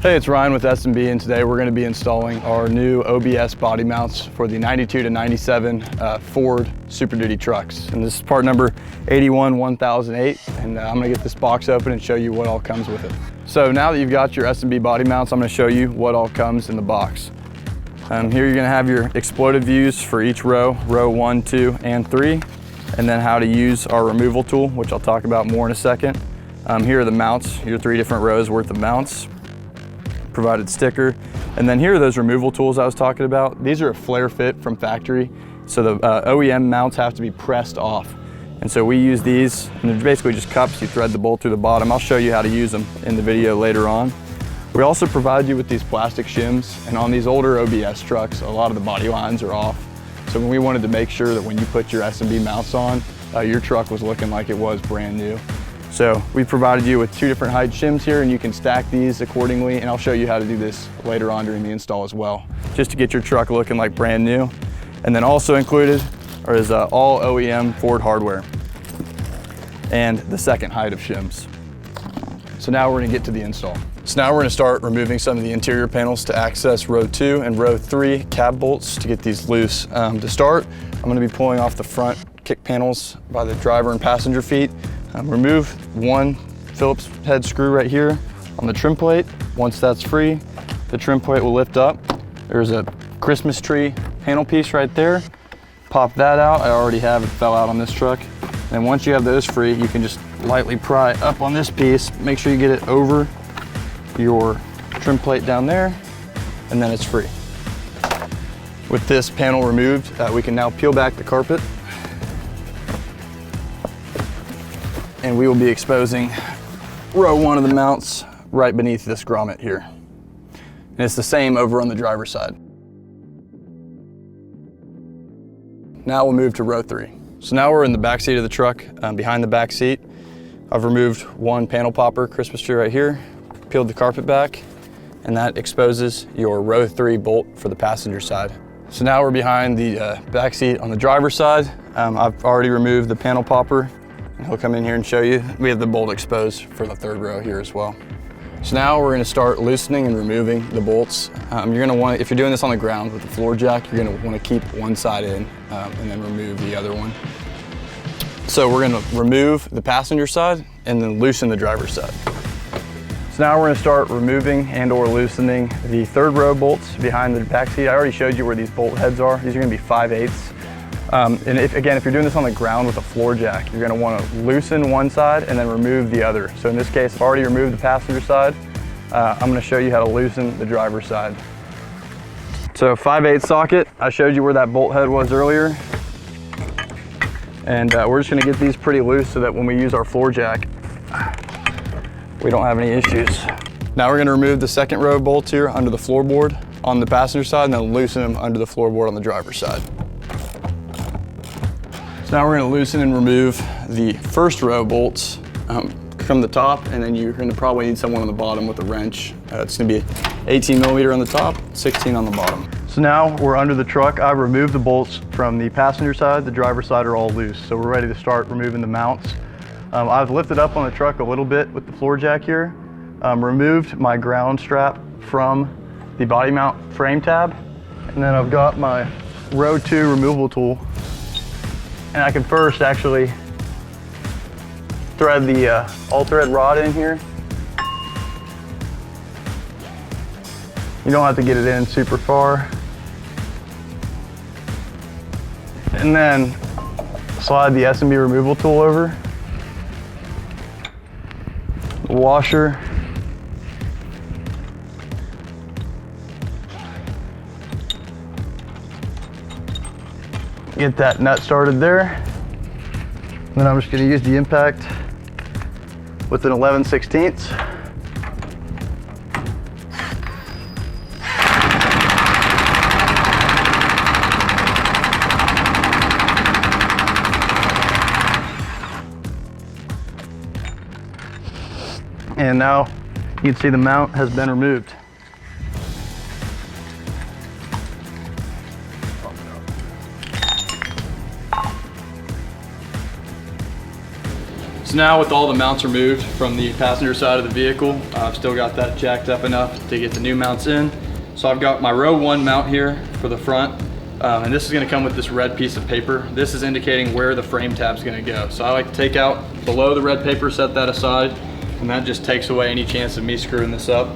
Hey, it's Ryan with S&B, and today we're going to be installing our new OBS body mounts for the 92 to 97 Ford Super Duty trucks. And this is part number 81-1008, and I'm going to get this box open and show you what all comes with it. So now that you've got your S&B body mounts, I'm going to show you what all comes in the box. Here you're going to have your exploded views for each row 1, 2, and 3, and then how to use our removal tool, which I'll talk about more in a second. Here are the mounts, your 3 different rows worth of mounts. Provided sticker, and then here are those removal tools I was talking about. These are a flare fit from factory, so the OEM mounts have to be pressed off, and so we use these, and they're basically just cups. You thread the bolt through the bottom. I'll show you how to use them in the video later on. We also provide you with these plastic shims, and on these older OBS trucks, a lot of the body lines are off, so we wanted to make sure that when you put your S&B mounts on, your truck was looking like it was brand new. So we provided you with 2 different height shims here, and you can stack these accordingly, and I'll show you how to do this later on during the install as well, just to get your truck looking like brand new. And then also included is all OEM Ford hardware and the second height of shims. So now we're gonna get to the install. So now we're gonna start removing some of the interior panels to access row 2 and row 3 cab bolts to get these loose. To start, I'm gonna be pulling off the front kick panels by the driver and passenger feet. Remove one Phillips head screw right here on the trim plate. Once that's free, the trim plate will lift up. There's a Christmas tree panel piece right there. Pop that out. I already have it, fell out on this truck. And once you have those free, you can just lightly pry up on this piece. Make sure you get it over your trim plate down there, and then it's free. With this panel removed, we can now peel back the carpet, and we will be exposing row 1 of the mounts right beneath this grommet here. And it's the same over on the driver's side. Now we'll move to row 3. So now we're in the back seat of the truck, behind the back seat. I've removed one panel popper, Christmas tree right here, peeled the carpet back, and that exposes your row 3 bolt for the passenger side. So now we're behind the back seat on the driver's side. I've already removed the panel popper. He'll come in here and show you. We have the bolt exposed for the 3rd row here as well. So now we're gonna start loosening and removing the bolts. You're gonna want, if you're doing this on the ground with the floor jack, you're gonna wanna keep one side in and then remove the other one. So we're gonna remove the passenger side and then loosen the driver's side. So now we're gonna start removing and or loosening the 3rd row bolts behind the back seat. I already showed you where these bolt heads are. These are gonna be 5/8. And if you're doing this on the ground with a floor jack, you're gonna wanna loosen one side and then remove the other. So in this case, I've already removed the passenger side. I'm gonna show you how to loosen the driver's side. So 5/8 socket, I showed you where that bolt head was earlier. And we're just gonna get these pretty loose so that when we use our floor jack, we don't have any issues. Now we're gonna remove the 2nd row bolts here under the floorboard on the passenger side, and then loosen them under the floorboard on the driver's side. So now we're going to loosen and remove the 1st row bolts from the top, and then you're going to probably need someone on the bottom with a wrench. It's going to be 18mm on the top, 16 on the bottom. So now we're under the truck. I've removed the bolts from the passenger side. The driver's side are all loose, so we're ready to start removing the mounts. I've lifted up on the truck a little bit with the floor jack here, removed my ground strap from the body mount frame tab, and then I've got my row 2 removal tool. And I can first actually thread the all-thread rod in here. You don't have to get it in super far. And then slide the S&B removal tool over. The washer. Get that nut started there. And then I'm just going to use the impact with an 11/16. And now you can see the mount has been removed. So now with all the mounts removed from the passenger side of the vehicle, I've still got that jacked up enough to get the new mounts in. So I've got my row 1 mount here for the front, and this is gonna come with this red piece of paper. This is indicating where the frame tab's gonna go. So I like to take out below the red paper, set that aside, and that just takes away any chance of me screwing this up.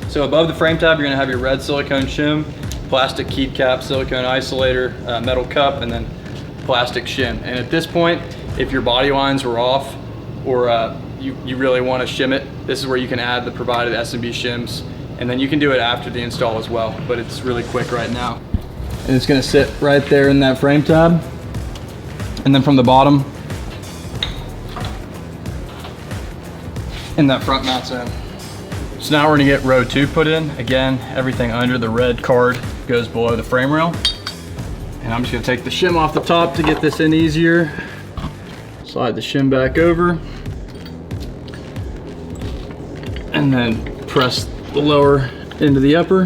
So above the frame tab, you're gonna have your red silicone shim, plastic key cap, silicone isolator, metal cup, and then plastic shim. And at this point, if your body lines were off or you really want to shim it, this is where you can add the provided S&B shims, and then you can do it after the install as well, but it's really quick right now. And it's going to sit right there in that frame tab, and then from the bottom, and that front mounts in. So now we're going to get row 2 put in. Again, everything under the red card goes below the frame rail. And I'm just going to take the shim off the top to get this in easier. Slide the shim back over, and then press the lower into the upper,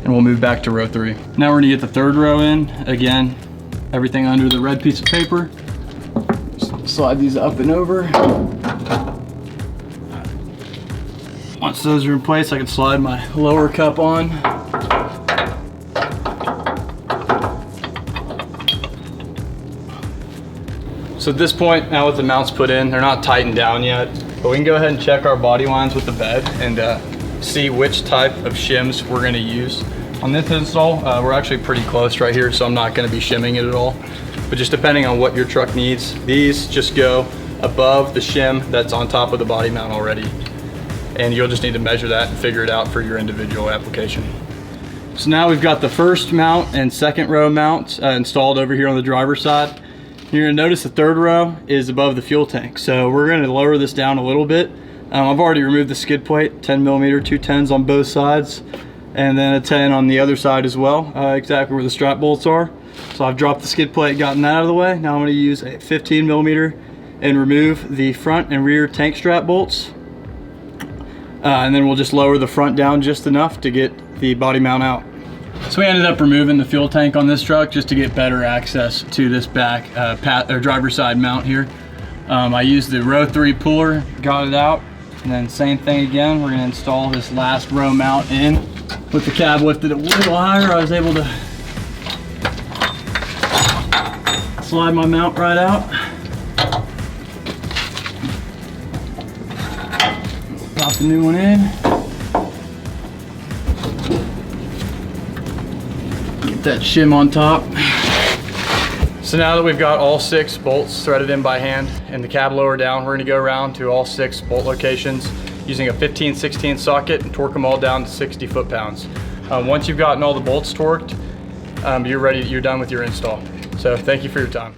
and we'll move back to row 3. Now we're gonna get the third row in. Again, everything under the red piece of paper. Slide these up and over. Once those are in place, I can slide my lower cup on. So at this point, now with the mounts put in, they're not tightened down yet, but we can go ahead and check our body lines with the bed and see which type of shims we're gonna use. On this install, we're actually pretty close right here, so I'm not gonna be shimming it at all. But just depending on what your truck needs, these just go above the shim that's on top of the body mount already. And you'll just need to measure that and figure it out for your individual application. So now we've got the first mount and second row mounts installed over here on the driver's side. You're gonna notice the third row is above the fuel tank. So we're gonna lower this down a little bit. I've already removed the skid plate, 10mm, 2 10s on both sides, and then a 10 on the other side as well, exactly where the strap bolts are. So I've dropped the skid plate, gotten that out of the way. Now I'm gonna use a 15mm and remove the front and rear tank strap bolts. And then we'll just lower the front down just enough to get the body mount out. So we ended up removing the fuel tank on this truck just to get better access to this back driver's side mount here. I used the row 3 puller, got it out, and then same thing again. We're gonna install this last row mount in. With the cab lifted a little higher, I was able to slide my mount right out. Drop the new one in. That shim on top. So now that we've got all 6 bolts threaded in by hand and the cab lower down, we're gonna go around to all 6 bolt locations using a 15/16 socket and torque them all down to 60 foot-pounds. Once you've gotten all the bolts torqued, you're done with your install. So thank you for your time.